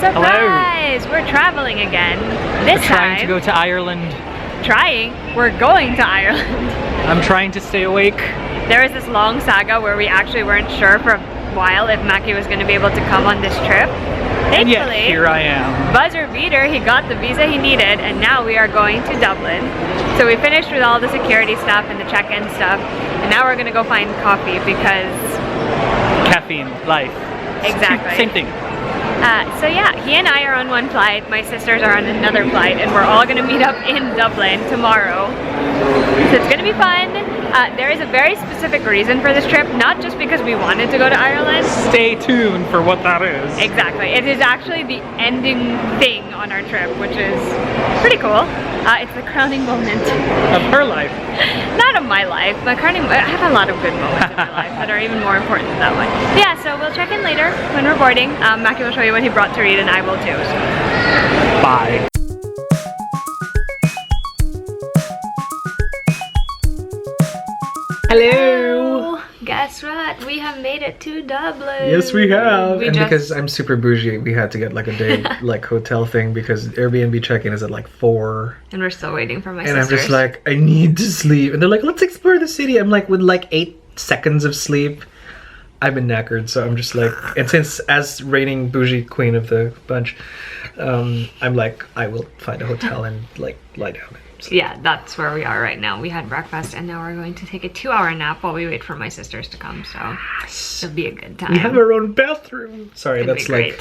Surprise! We're traveling again. This We're trying time, to go to Ireland. we're going to Ireland. I'm trying to stay awake. There was this long saga where we actually weren't sure for a while if Mackie was going to be able to come on this trip. And yet, Thankfully, here I am. buzzer beater, he got the visa he needed, and now we are going to Dublin. So we finished with all the security stuff and the check-in stuff, and now we're going to go find coffee because... Caffeine, life. Exactly. Same thing. So yeah, he and I are on one flight, my sisters are on another flight, and we're all gonna meet up in Dublin tomorrow. So it's gonna be fun. There is a very specific reason for this trip, not just because we wanted to go to Ireland. Stay tuned for what that is. Exactly. It is actually the ending thing on our trip, which is pretty cool. It's the crowning moment. Of her life. Not of my life, but I have a lot of good moments in my life that are even more important than that one. Yeah, so we'll check in later when we're boarding. Mackie will show you what he brought to read, and I will too. So. Bye. Hello. Guess what? We have made it to Dublin. Yes, we have. And just- because I'm super bougie, we had to get like a day like hotel thing because Airbnb check-in is at like 4. And we're still waiting for my And sisters. I'm just like, I need to sleep. And they're like, let's explore the city. I'm like, with like 8 seconds of sleep, I've been knackered. So I'm just like, and since as reigning bougie queen of the bunch, I'm like, I will find a hotel and like lie down. So. Yeah, that's where we are right now. We had breakfast and now we're going to take a 2-hour nap while we wait for my sisters to come. So it'll be a good time. We have our own bathroom. Sorry, It'll that's be like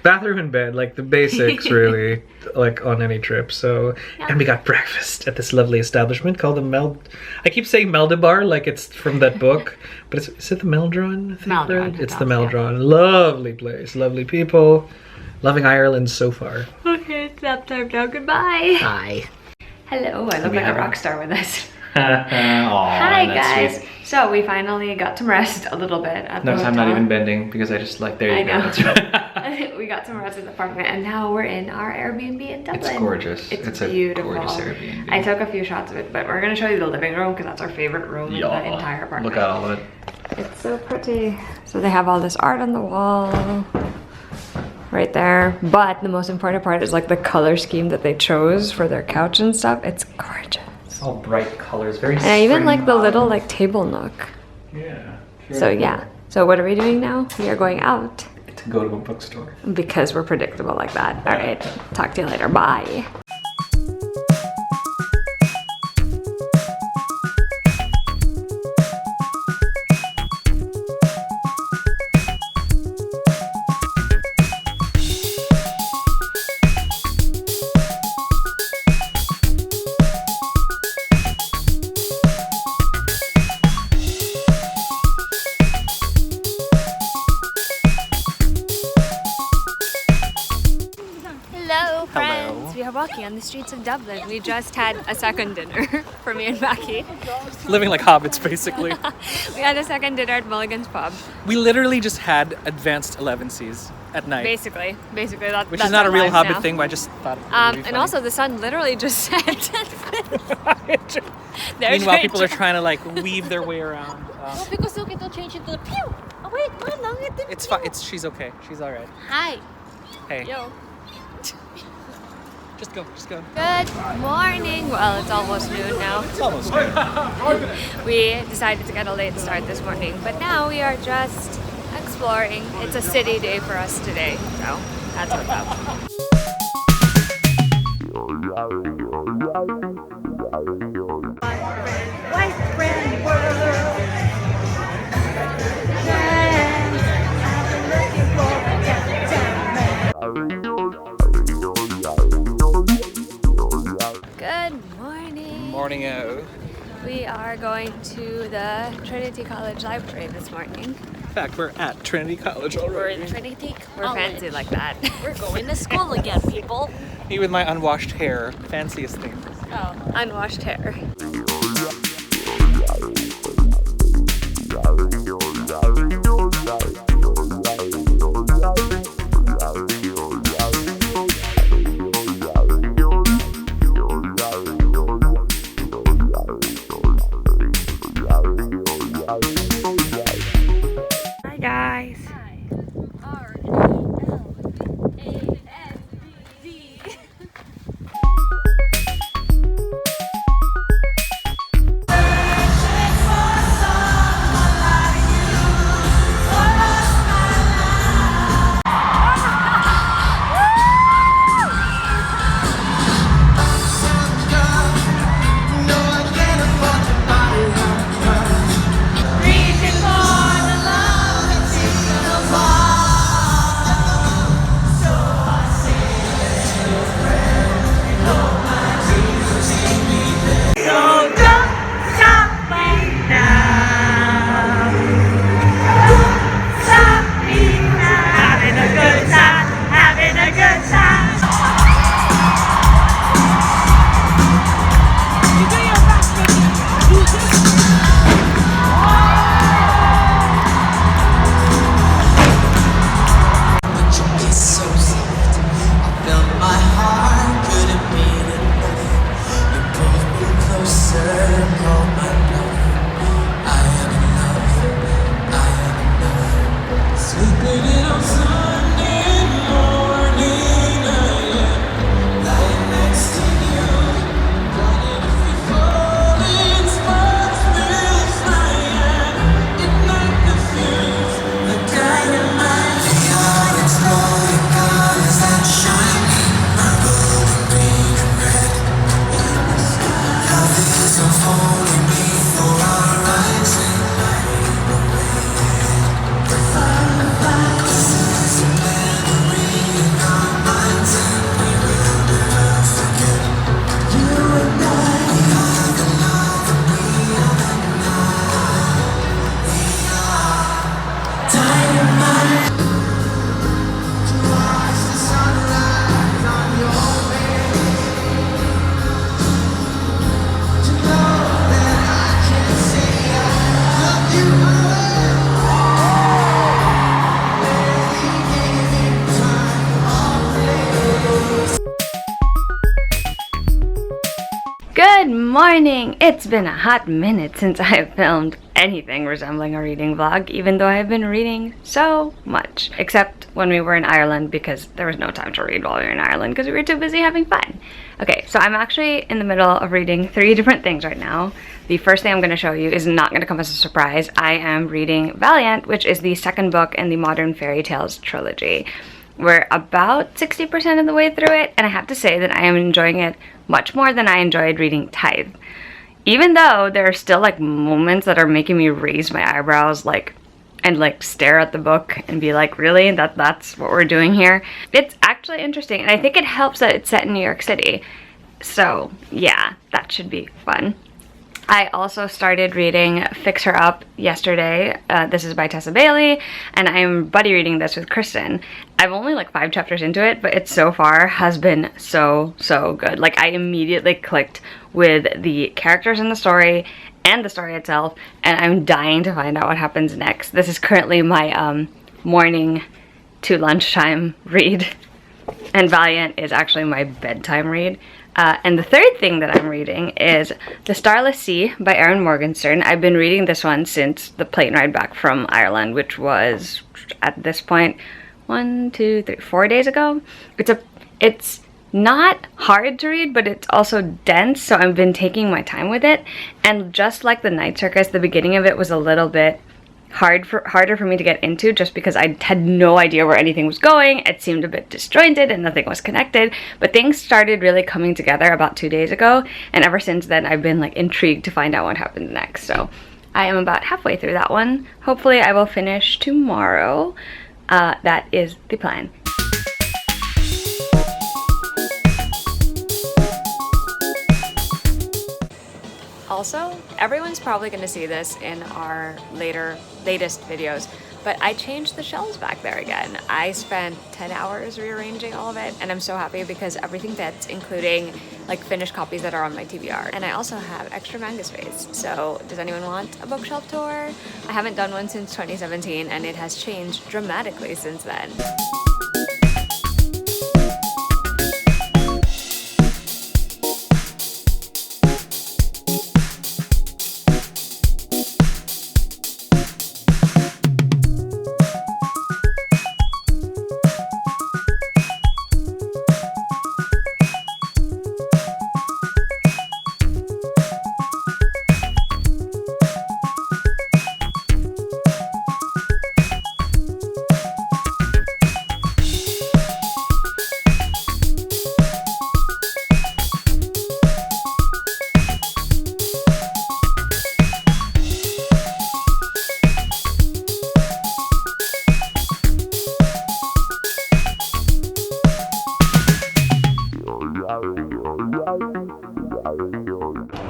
bathroom and bed, like the basics really, like on any trip. So, Yeah. and we got breakfast at this lovely establishment called the I keep saying Meldebar like it's from that book, but is it the Meldron? I think, Meldron right? It's the Hotels, yeah. Meldron. Lovely place, lovely people, loving Ireland so far. Okay, it's nap time now. Goodbye. Bye. Hello, I look like a rock star with this. Hi Hi guys. So we finally got some rest a little bit at the Notice I'm hotel. not even bending because I just like, there I you go. know. That's right. We got some rest at the apartment and now we're in our Airbnb in Dublin. It's gorgeous. It's a beautiful. gorgeous Airbnb. I took a few shots of it, but we're gonna show you the living room because that's our favorite room in the entire apartment. Look at all of it. It's so pretty. So they have all this art on the wall right there. But the most important part is like the color scheme that they chose for their couch and stuff. It's gorgeous. It's all bright colors, very And I even like the spring little autumn. like table nook. Yeah. So yeah. So what are we doing now? We are going out To go to a bookstore. because we're predictable like that. All right. Talk to you later. Bye. Hello, friends. Hello. We are walking on the streets of Dublin. We just had a second dinner for me and Mackie. Living like hobbits, basically. We had a second dinner at Mulligan's Pub. We literally just had advanced 11Cs at night. Basically, that, Which that's is not a our real lives hobbit now. thing, but I just thought it would be And funny. also the sun literally just set. Meanwhile, people are trying to like weave their way around. Because look, it'll change into the pew. Oh wait, no, no, it didn't. It's fine. She's okay. She's all right. Hi. Hey, Yo. just go. Good morning. Well, it's almost noon now. It's almost. We decided to get a late start this morning, but now we are just exploring. It's a city day for us today, so that's what's up. Good morning. Morning out. We are going to the Trinity College Library this morning. In fact, we're at Trinity College We're already. in Trinity We're College. fancy like that. We're going to school again, people. Me with my unwashed hair. Fanciest thing. Oh, unwashed hair. Hi guys. morning! It's been a hot minute since I have filmed anything resembling a reading vlog, even though I've been reading so much. Except when we were in Ireland, because there was no time to read while we were in Ireland because we were too busy having fun. Okay, so I'm actually in the middle of reading 3 different things right now. The first thing I'm going to show you is not going to come as a surprise. I am reading Valiant, which is the second book in the Modern Fairy Tales trilogy. We're about 60% of the way through it, and I have to say that I am enjoying it much more than I enjoyed reading Tithe. Even though there are still like moments that are making me raise my eyebrows and stare at the book and be like, really? That's what we're doing here? It's actually interesting, and I think it helps that it's set in New York City. So yeah, that should be fun. I also started reading Fix Her Up yesterday. This is by Tessa Bailey, and I am buddy reading this with Kristen. I'm only like 5 chapters into it, but it so far has been so good. Like, I immediately clicked with the characters in the story and the story itself, and I'm dying to find out what happens next. This is currently my morning to lunchtime read, and Valiant is actually my bedtime read. And the third thing that I'm reading is The Starless Sea by Erin Morgenstern. I've been reading this one since the plane ride back from Ireland, which was, at this point, 1, 2, 3, 4 days ago. It's not hard to read, but it's also dense, so I've been taking my time with it. And just like The Night Circus, the beginning of it was a little bit harder for me to get into, just because I had no idea where anything was going. It seemed a bit disjointed and nothing was connected, but things started really coming together about 2 days ago, and ever since then I've been like intrigued to find out what happens next. So I am about halfway through that one. Hopefully I will finish tomorrow. That is the plan. Also, everyone's probably going to see this in our latest videos, but I changed the shelves back there again. I spent 10 hours rearranging all of it, and I'm so happy because everything fits, including like finished copies that are on my TBR. And I also have extra manga space. So does anyone want a bookshelf tour? I haven't done one since 2017, and it has changed dramatically since then.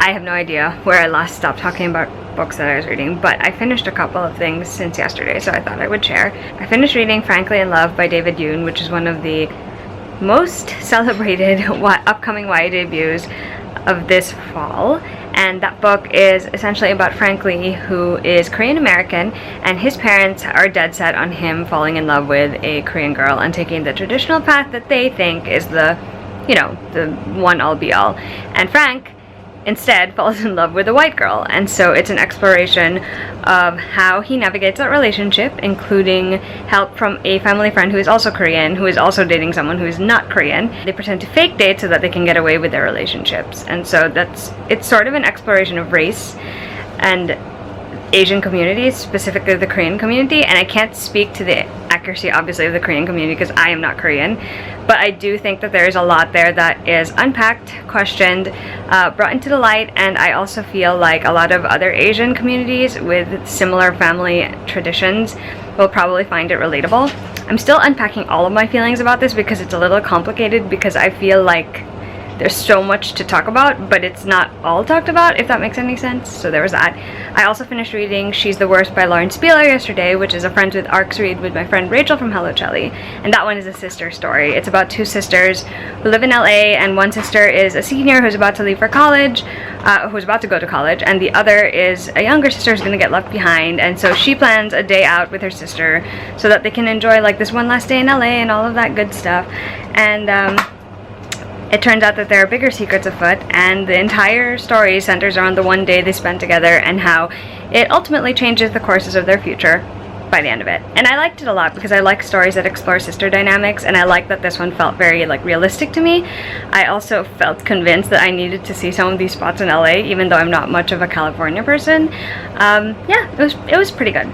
I have no idea where I last stopped talking about books that I was reading, but I finished a couple of things since yesterday, so I thought I would share. I finished reading Frankly in Love by David Yoon, which is one of the most celebrated upcoming YA debuts of this fall. And that book is essentially about Frankly, who is Korean American, and his parents are dead set on him falling in love with a Korean girl and taking the traditional path that they think is the one all be all. And Frank instead falls in love with a white girl, and so it's an exploration of how he navigates that relationship, including help from a family friend who is also Korean, who is also dating someone who is not Korean. They pretend to fake date so that they can get away with their relationships, and so it's sort of an exploration of race and Asian communities, specifically the Korean community. And I can't speak to the accuracy, obviously, of the Korean community because I am not Korean, but I do think that there is a lot there that is unpacked, questioned, brought into the light, and I also feel like a lot of other Asian communities with similar family traditions will probably find it relatable. I'm still unpacking all of my feelings about this because it's a little complicated, because I feel like there's so much to talk about, but it's not all talked about, if that makes any sense. So there was that. I also finished reading She's the Worst by Lauren Spieler yesterday, which is a Friends with Arcs read with my friend Rachel from Hello Chelly. And that one is a sister story. It's about 2 sisters who live in LA, and one sister is a senior who's about to leave for college, who's about to go to college, and the other is a younger sister who's gonna get left behind. And so she plans a day out with her sister so that they can enjoy like this one last day in LA and all of that good stuff. And it turns out that there are bigger secrets afoot, and the entire story centers around the one day they spent together and how it ultimately changes the courses of their future by the end of it. And I liked it a lot because I like stories that explore sister dynamics, and I like that this one felt very like realistic to me. I also felt convinced that I needed to see some of these spots in LA, even though I'm not much of a California person. Yeah, it was pretty good.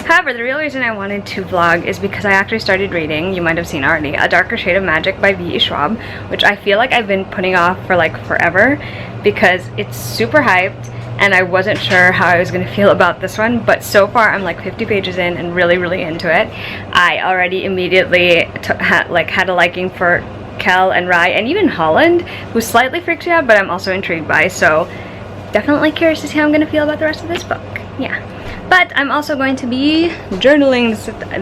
However, the real reason I wanted to vlog is because I actually started reading, you might have seen already, A Darker Shade of Magic by V.E. Schwab, which I feel like I've been putting off for like forever because it's super hyped and I wasn't sure how I was going to feel about this one, but so far I'm like 50 pages in and really into it. I already immediately had a liking for Kel and Rye and even Holland, who slightly freaks me out, but I'm also intrigued by, so definitely curious to see how I'm going to feel about the rest of this book. Yeah. But I'm also going to be journaling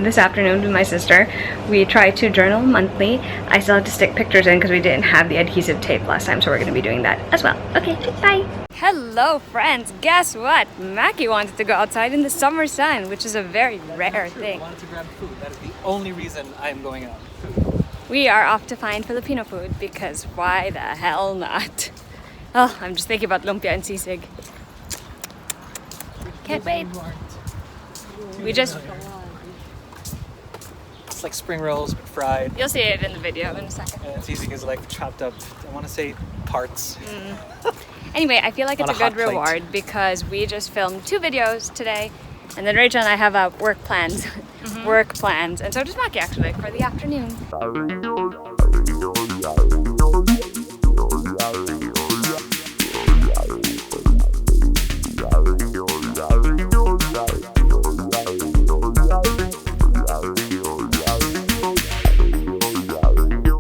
this afternoon with my sister. We try to journal monthly. I still have to stick pictures in because we didn't have the adhesive tape last time, so we're going to be doing that as well. Okay, bye! Hello friends! Guess what? Mackie wanted to go outside in the summer sun, which is a very rare thing. I wanted to grab food. That is the only reason I'm going out. We are off to find Filipino food because why the hell not? Oh, I'm just thinking about lumpia and sisig. Can't wait. We just... It's like spring rolls but fried. You'll see it in the video in a second. And sisig is like chopped up, I want to say parts. Anyway, I feel like it's On a a good hot plate. reward because we just filmed 2 videos today, and then Rachel and I have work plans. Work plans. And so does Mackie actually for the afternoon.